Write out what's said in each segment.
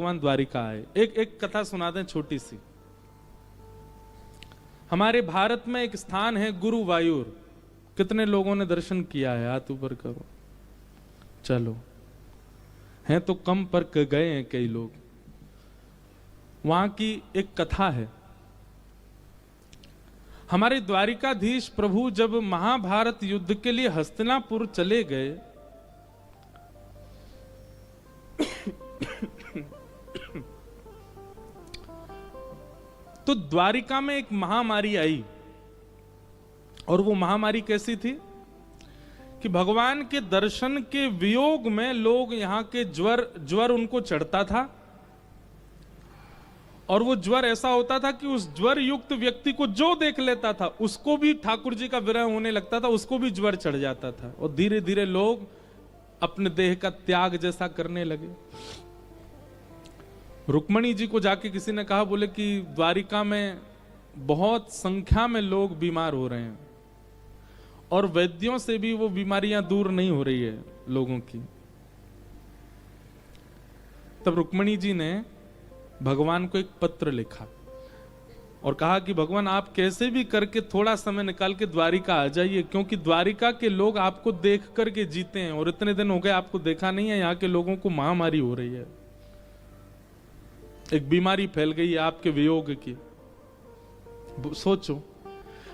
भगवान द्वारिका आए। एक कथा सुना दें छोटी सी। हमारे भारत में एक स्थान है गुरुवायूर। कितने लोगों ने दर्शन किया है? हाथ ऊपर करो। चलो, हैं तो कम पर गए हैं कई लोग। वहां की एक कथा है। हमारे द्वारिकाधीश प्रभु जब महाभारत युद्ध के लिए हस्तिनापुर चले गए तो द्वारिका में एक महामारी आई। और वो महामारी कैसी थी कि भगवान के दर्शन के वियोग में लोग यहां के ज्वर उनको चढ़ता था। और वो ज्वर ऐसा होता था कि उस ज्वर युक्त व्यक्ति को जो देख लेता था उसको भी ठाकुर जी का विरह होने लगता था, उसको भी ज्वर चढ़ जाता था। और धीरे धीरे लोग अपने देह का त्याग जैसा करने लगे। रुक्मणी जी को जाके किसी ने कहा, बोले कि द्वारिका में बहुत संख्या में लोग बीमार हो रहे हैं और वैद्यों से भी वो बीमारियां दूर नहीं हो रही है लोगों की। तब रुक्मणी जी ने भगवान को एक पत्र लिखा और कहा कि भगवान, आप कैसे भी करके थोड़ा समय निकाल के द्वारिका आ जाइए, क्योंकि द्वारिका के लोग आपको देख करके जीते हैं और इतने दिन हो गए आपको देखा नहीं है। यहाँ के लोगों को महामारी हो रही है, एक बीमारी फैल गई है आपके वियोग की। सोचो,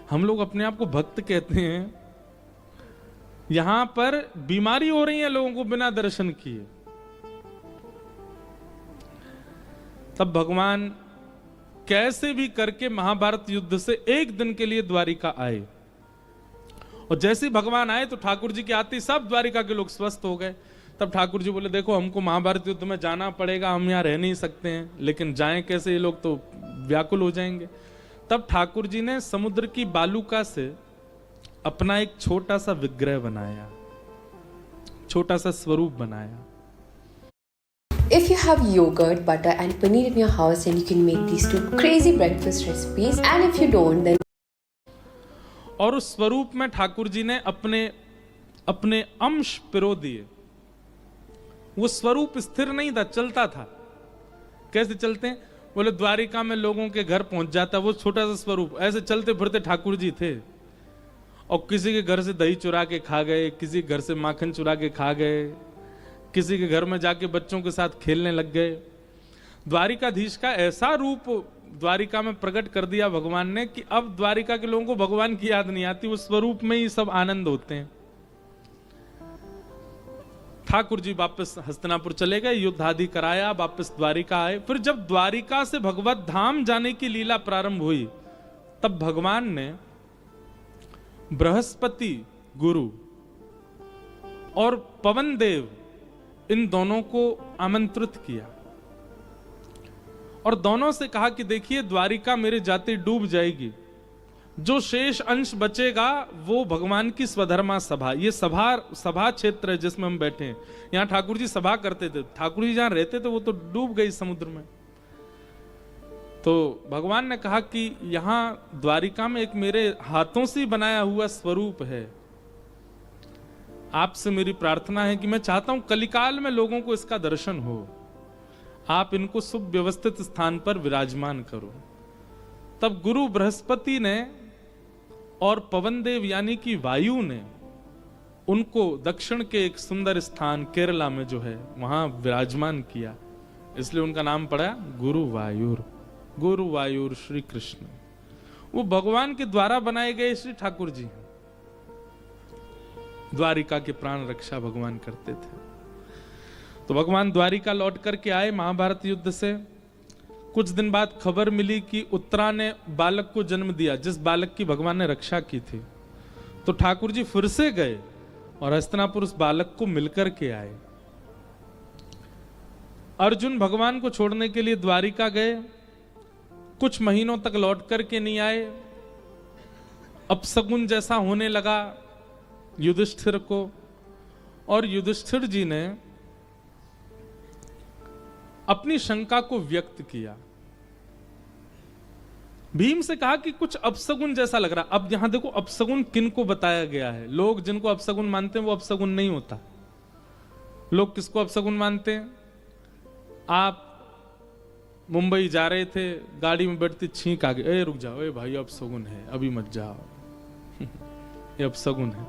हम लोग अपने आप को भक्त कहते हैं, यहां पर बीमारी हो रही है लोगों को बिना दर्शन किए। तब भगवान कैसे भी करके महाभारत युद्ध से एक दिन के लिए द्वारिका आए। और जैसे ही भगवान आए तो ठाकुर जी के आते ही सब द्वारिका के लोग स्वस्थ हो गए। तब ठाकुर जी बोले, देखो हमको महाभारत युद्ध में जाना पड़ेगा, हम यहाँ रह नहीं सकते हैं, लेकिन जाएं कैसे, ये लोग तो व्याकुल हो जाएंगे। तब ठाकुर जी ने समुद्र की बालुका से अपना एक छोटा सा विग्रह बनाया, छोटा सा स्वरूप बनाया। If you have yogurt, butter and paneer in your house, then you can make these two crazy breakfast recipes. And if you don't, then और उस स्वरूप में ठाकुर जी ने अपने अंश पिरो दिए। वो स्वरूप स्थिर नहीं था, चलता था। कैसे चलते हैं? बोले द्वारिका में लोगों के घर पहुंच जाता वो छोटा सा स्वरूप, ऐसे चलते फिरते ठाकुर जी थे। और किसी के घर से दही चुरा के खा गए, किसी घर से माखन चुरा के खा गए, किसी के घर में जाके बच्चों के साथ खेलने लग गए। द्वारिकाधीश का ऐसा रूप द्वारिका में प्रकट कर दिया भगवान ने कि अब द्वारिका के लोगों को भगवान की याद नहीं आती, उस स्वरूप में ही सब आनंद होते हैं। ठाकुर जी वापस हस्तिनापुर चले गए, युद्ध आदि कराया, वापस द्वारिका आए। फिर जब द्वारिका से भगवत धाम जाने की लीला प्रारंभ हुई, तब भगवान ने बृहस्पति गुरु और पवन देव इन दोनों को आमंत्रित किया और दोनों से कहा कि देखिए द्वारिका मेरे जाते डूब जाएगी, जो शेष अंश बचेगा वो भगवान की स्वधर्मा सभा, ये सभा क्षेत्र है जिसमें हम बैठे हैं। यहां ठाकुर जी सभा करते थे, ठाकुर जी जहां रहते थे वो तो डूब गई समुद्र में। तो भगवान ने कहा कि यहां द्वारिका में एक मेरे हाथों से बनाया हुआ स्वरूप है, आपसे मेरी प्रार्थना है कि मैं चाहता हूं कलिकाल में लोगों को इसका दर्शन हो, आप इनको सुव्यवस्थित स्थान पर विराजमान करो। तब गुरु बृहस्पति ने और पवन देव यानी कि वायु ने उनको दक्षिण के एक सुंदर स्थान केरला में जो है वहां विराजमान किया, इसलिए उनका नाम पड़ा गुरुवायूर। गुरुवायूर श्री कृष्ण, वो भगवान के द्वारा बनाए गए श्री ठाकुर जी हैं। द्वारिका के प्राण रक्षा भगवान करते थे। तो भगवान द्वारिका लौट करके आए महाभारत युद्ध से। कुछ दिन बाद खबर मिली कि उत्तरा ने बालक को जन्म दिया, जिस बालक की भगवान ने रक्षा की थी। तो ठाकुर जी फिर से गए और हस्तिनापुर उस बालक को मिलकर के आए। अर्जुन भगवान को छोड़ने के लिए द्वारिका गए, कुछ महीनों तक लौट करके नहीं आए। अपशगुन जैसा होने लगा युधिष्ठिर को, और युधिष्ठिर जी ने अपनी शंका को व्यक्त किया। भीम से कहा कि कुछ अपशगुन जैसा लग रहा। अब यहां देखो अपशगुन किन को बताया गया है। लोग जिनको अपशगुन मानते हैं वो अपशगुन नहीं होता। लोग किसको अपशगुन मानते हैं? आप मुंबई जा रहे थे, गाड़ी में बैठती छींक आ गई, ए रुक जाओ, ए भाई अब शगुन है, अभी मत जाओ ये अब शगुन है।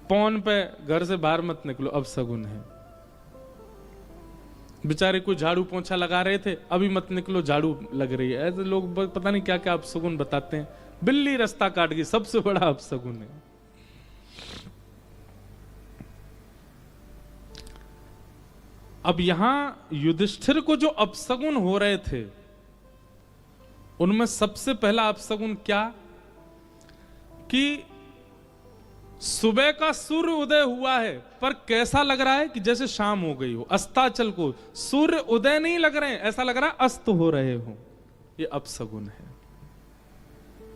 पौन पे घर से बाहर मत निकलो, अब शगुन है। बेचारे कोई झाड़ू पोंछा लगा रहे थे, अभी मत निकलो झाड़ू लग रही है। ऐसे लोग पता नहीं क्या क्या अब शगुन बताते हैं। बिल्ली रास्ता काट गई, सबसे बड़ा अब शगुन है। अब यहां युधिष्ठिर को जो अपशगुन हो रहे थे, उनमें सबसे पहला अपशगुन क्या कि सुबह का सूर्य उदय हुआ है, पर कैसा लग रहा है कि जैसे शाम हो गई हो। अस्ताचल को सूर्य उदय नहीं लग रहे हैं, ऐसा लग रहा है अस्त हो रहे हो। ये अपशगुन है।